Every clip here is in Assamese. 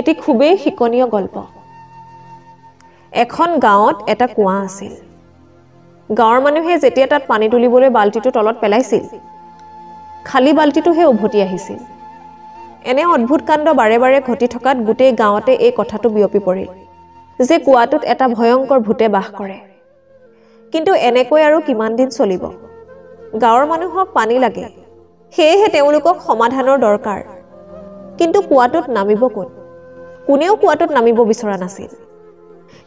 এটি খুবেই শিকনীয় গল্প। এখন গাঁৱত এটা কুঁৱা আছিল। গাঁৱৰ মানুহে যেতিয়া তাত পানী তুলিবলৈ বাল্টিটো তলত পেলাইছিল, খালী বাল্টিটোহে উভতি আহিছিল। এনে অদ্ভুত কাণ্ড বাৰে বাৰে ঘটি থকাত গোটেই গাঁৱতে এই কথাটো বিয়পি পৰিল যে কুঁৱাটোত এটা ভয়ংকৰ ভূতে বাস কৰে। কিন্তু এনেকৈ আৰু কিমান দিন চলিব? গাঁৱৰ মানুহক পানী লাগে, সেয়েহে তেওঁলোকক সমাধানৰ দৰকাৰ। কিন্তু কুঁৱাটোত নামিব ক'ত? কোনেও কুঁৱাটোত নামিব বিচৰা নাছিল।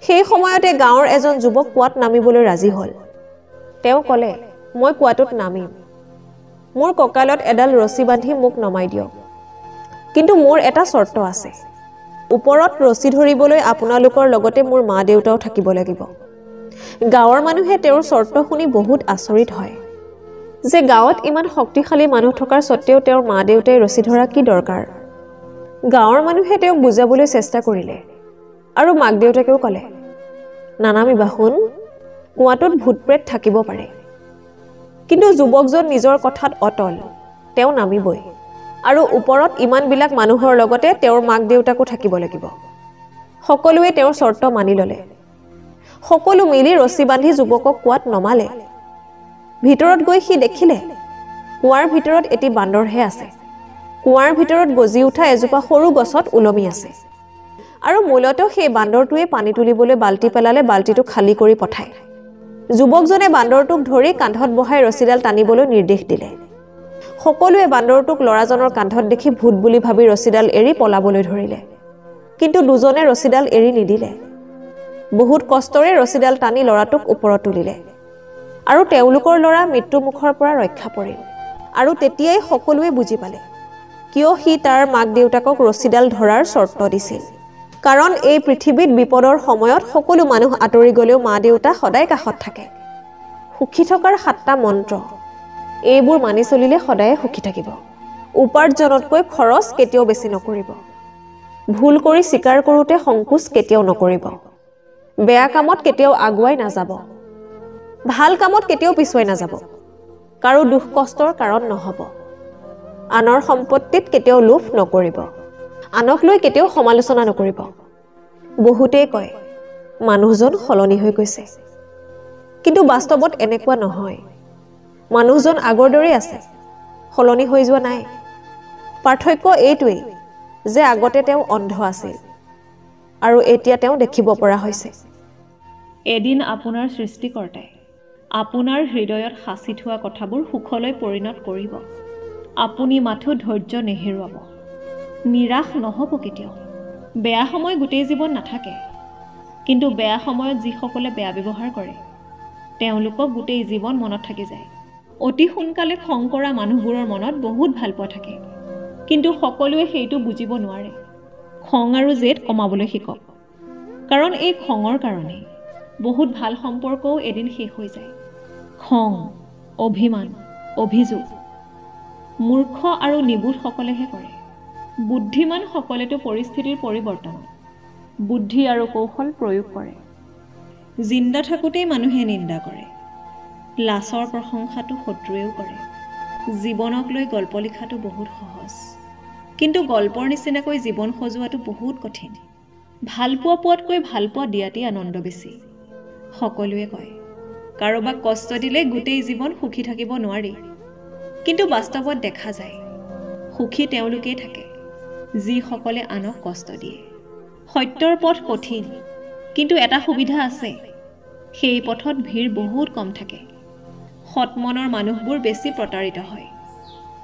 সেই সময়তে গাঁৱৰ এজন যুৱক কুঁৱাত নামিবলৈ ৰাজি হ'ল। তেওঁ ক'লে, মই কুঁৱাটোত নামিম। মোৰ কঁকালত এডাল ৰছী বান্ধি মোক নমাই দিয়ক। কিন্তু মোৰ এটা চৰ্ত আছে। ওপৰত ৰছী ধৰিবলৈ আপোনালোকৰ লগতে মোৰ মা দেউতাও থাকিব লাগিব। গাঁৱৰ মানুহে তেওঁৰ চৰ্ত শুনি বহুত আচৰিত হয় যে গাঁৱত ইমান শক্তিশালী মানুহ থকাৰ স্বত্তেও তেওঁৰ মা দেউতাই ৰছী ধৰা কি দৰকাৰ। গাঁৱৰ মানুহে তেওঁক বুজাবলৈ চেষ্টা কৰিলে আৰু মাক দেউতাকেও ক'লে, নানামিবা শুন, কুঁৱাটোত ভূত প্ৰেত থাকিব পাৰে। কিন্তু যুৱকজন নিজৰ কথাত অটল, তেওঁ নামিবই। আৰু ওপৰত ইমানবিলাক মানুহৰ লগতে তেওঁৰ মাক দেউতাকো থাকিব লাগিব। সকলোৱে তেওঁৰ চৰ্ত মানি ল'লে। সকলো মিলি ৰছী বান্ধি যুৱকক কুঁৱাত নমালে। ভিতৰত গৈ সি দেখিলে কুঁৱাৰ ভিতৰত এটি বান্দৰহে আছে। কুঁৱাৰ ভিতৰত গজি উঠা এজোপা সৰু গছত ওলমি আছে। আৰু মূলতঃ সেই বান্দৰটোৱে পানী তুলিবলৈ বাল্টি পেলালে বাল্টিটো খালী কৰি পঠায়। যুৱকজনে বান্দৰটোক ধৰি কান্ধত বহাই ৰছীডাল টানিবলৈ নিৰ্দেশ দিলে। সকলোৱে বান্দৰটোক ল'ৰাজনৰ কান্ধত দেখি ভূত বুলি ভাবি ৰছীডাল এৰি পলাবলৈ ধৰিলে। কিন্তু দুজনে ৰছীডাল এৰি নিদিলে। বহুত কষ্টৰে ৰছীডাল টানি ল'ৰাটোক ওপৰত তুলিলে আৰু তেওঁলোকৰ ল'ৰা মৃত্যুমুখৰ পৰা ৰক্ষা পৰিল। আৰু তেতিয়াই সকলোৱে বুজি পালে কিয় সি তাৰ মাক দেউতাকক ৰছীডাল ধৰাৰ চৰ্ত দিছিল। কাৰণ এই পৃথিৱীত বিপদৰ সময়ত সকলো মানুহ আঁতৰি গ'লেও মা দেউতা সদায় কাষত থাকে। সুখী থকাৰ 7টা মন্ত্ৰ, এইবোৰ মানি চলিলে সদায়ে সুখী থাকিব। উপাৰ্জনতকৈ খৰচ কেতিয়াও বেছি নকৰিব। ভুল কৰি স্বীকাৰ কৰোঁতে সংকোচ কেতিয়াও নকৰিব। বেয়া কামত কেতিয়াও আগুৱাই নাযাব। ভাল কামত কেতিয়াও পিছুৱাই নাযাব। কাৰো দুখ কষ্টৰ কাৰণ নহ'ব। আনৰ সম্পত্তিত কেতিয়াও লোভ নকৰিব। আনক লৈ কেতিয়াও সমালোচনা নকৰিব। বহুতেই কয় মানুহজন সলনি হৈ গৈছে, কিন্তু বাস্তৱত এনেকুৱা নহয়। মানুহজন আগৰ দৰেই আছে, সলনি হৈ যোৱা নাই। পাৰ্থক্য এইটোৱেই যে আগতে তেওঁ অন্ধ আছিল আৰু এতিয়া তেওঁ দেখিব পৰা হৈছে। এদিন আপোনাৰ সৃষ্টিকৰ্তাই আপোনাৰ হৃদয়ত সাঁচি থোৱা কথাবোৰ সুখলৈ পৰিণত কৰিব। আপুনি মাথো ধৈৰ্য নেহেৰুৱাব, নিৰাশ নহ'ব কেতিয়াও। বেয়া সময় গোটেই জীৱন নাথাকে, কিন্তু বেয়া সময়ত যিসকলে বেয়া ব্যৱহাৰ কৰে তেওঁলোকক গোটেই জীৱন মনত থাকি যায়। অতি সোনকালে খং কৰা মানুহবোৰৰ মনত বহুত ভালপোৱা থাকে, কিন্তু সকলোৱে সেইটো বুজিব নোৱাৰে। খং আৰু জেদ কমাবলৈ শিকক, কাৰণ এই খঙৰ কাৰণেই বহুত ভাল সম্পৰ্কও এদিন শেষ হৈ যায়। খং, অভিমান, অভিযোগ মূৰ্খ আৰু নিৰ্বোধসকলেহে কৰে। বুদ্ধিমান সকলেতো পৰিস্থিতিৰ পৰিৱৰ্তনত বুদ্ধি আৰু কৌশল প্ৰয়োগ কৰে। জিন্দা থাকোঁতেই মানুহে নিন্দা কৰে। লাচৰ প্ৰশংসাটো শত্ৰুৱেও কৰে। জীৱনক লৈ গল্প লিখাটো বহুত সহজ, কিন্তু গল্পৰ নিচিনাকৈ জীৱন সজোৱাটো বহুত কঠিন। ভালপোৱা পোৱাতকৈ ভালপোৱা দিয়াতেই আনন্দ বেছি। সকলোৱে কয় কাৰোবাক কষ্ট দিলে গোটেই জীৱন সুখী থাকিব নোৱাৰি, কিন্তু বাস্তৱত দেখা যায় সুখী তেওঁলোকেই থাকে যিসকলে আনক কষ্ট দিয়ে। সত্যৰ পথ কঠিন, কিন্তু এটা সুবিধা আছে, সেই পথত ভিৰ বহুত কম থাকে। সৎ মনৰ মানুহবোৰ বেছি প্ৰতাৰিত হয়,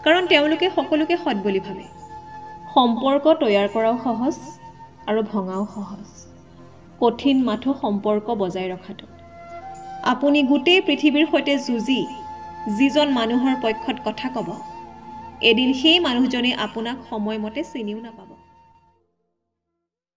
কাৰণ তেওঁলোকে সকলোকে সৎ বুলি ভাবে। সম্পৰ্ক তৈয়াৰ কৰাও সহজ আৰু ভঙাও সহজ। কঠিন মাথো সম্পৰ্ক বজাই ৰখাটো। আপুনি গোটেই পৃথিৱীৰ সৈতে যুঁজি যিজন মানুহৰ পক্ষত কথা ক'ব, এদিন সেই মানুহজনে আপোনাক সময়মতে চিনিও নাপাব।